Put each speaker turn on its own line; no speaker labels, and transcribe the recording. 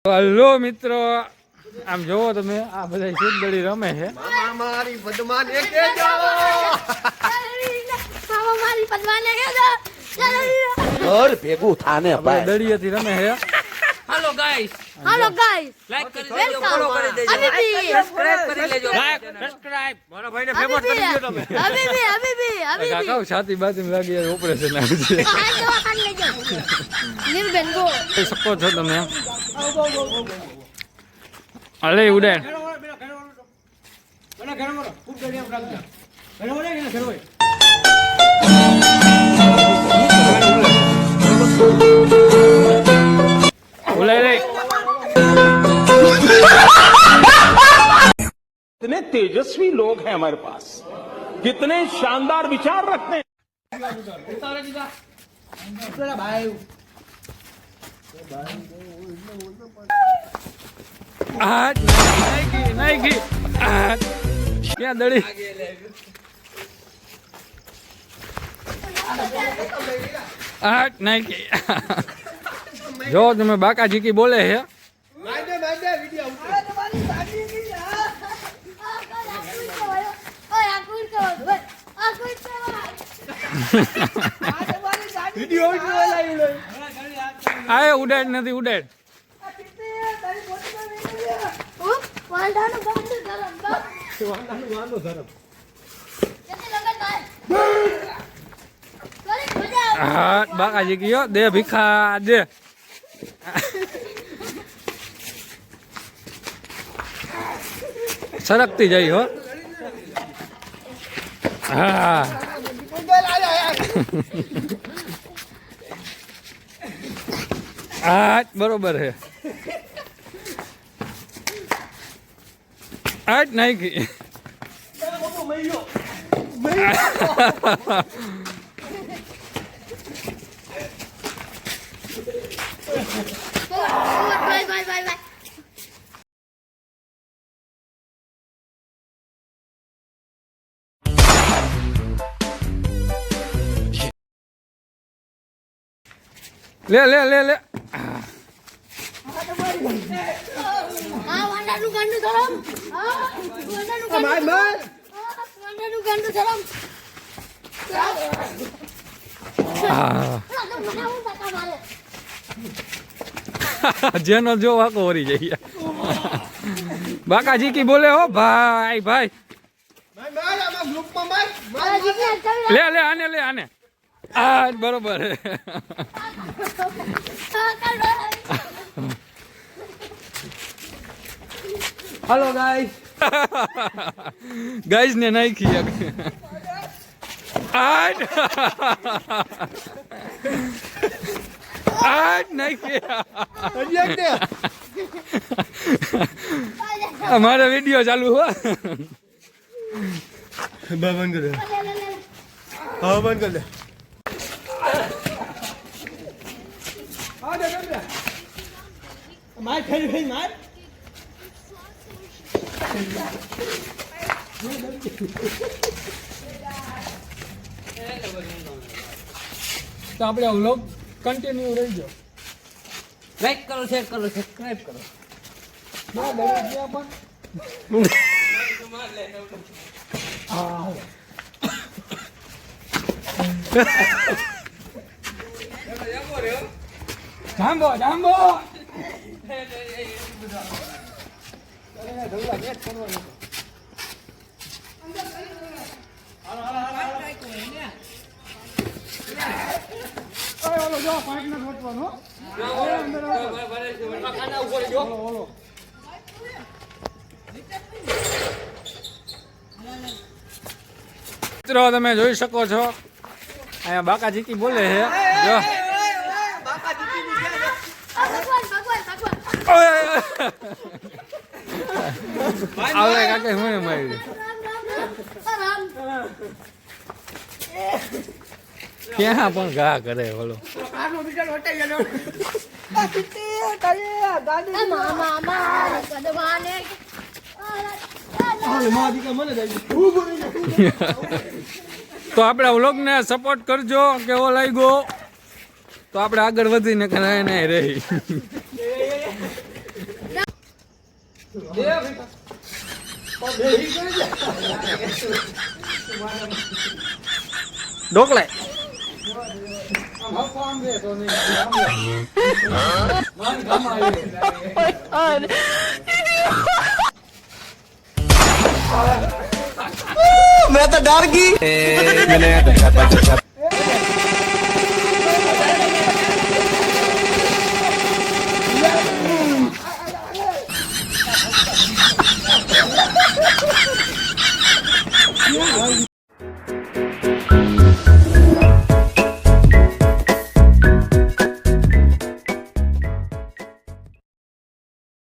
Hello મિત્રો, આમ જોવો તમે આ બધા શીતદડી રમે છે.
ભેગું થાને
દડીએથી રમે છે.
हेलो गाइस लाइक કરી દેજો, ફોલો કરી દેજો, સબસ્ક્રાઇબ કરી લેજો, સબસ્ક્રાઇબ મારા ભાઈને ફેમસ કરી દો તમે.
અભી કાકા છાતી બાતી લાગી યાર ઓપરેશન આવી છે. શકો છો તમે. અલે ઉડે
कितने तेजस्वी लोग हैं हमारे पास, कितने शानदार विचार रखते हैं.
નહીં ક્યાં દડી નહીં જો તમે બાકા જીકી બોલે છે. આ ઉડાડ નથી ઉડાડ. હા બાકાજી કયો દે ભીખા દે. સરકતી જાય હો. હા હા બરોબર છે. આજ નાખી લે લે લે લે. જેનો જો વાકો વરી જઈએ. બાકાજી કી બોલે હો ભાઈ ભાઈ. લે લે આને લે આને. આ બરોબર.
हेलो गाइस
ગાઈસ ને નાખી આજ નાખી. અમારો વિડીયો ચાલુ હો.
બંધ કર દે. હા બંધ કર દે.
मार खेल खेल मार
તો આપણે વ્લોગ કન્ટિન્યુ રહેજો.
लाइक करो, शेयर करो, सब्सक्राइब करो.
જાંબો જાંબો. મિત્રો તમે જોઈ શકો છો અહીંયા બાકા જીકી બોલે છે. જો આવડે કાકે મને મારી ક્યાં પણ ઘા કરે બોલો. તો આપણે વ્લોગને સપોર્ટ કરજો. કેવો લાગ્યો તો આપણે આગળ વધીને કરાય નહીં રહી. ઢોકળાય
मैं तो डर गई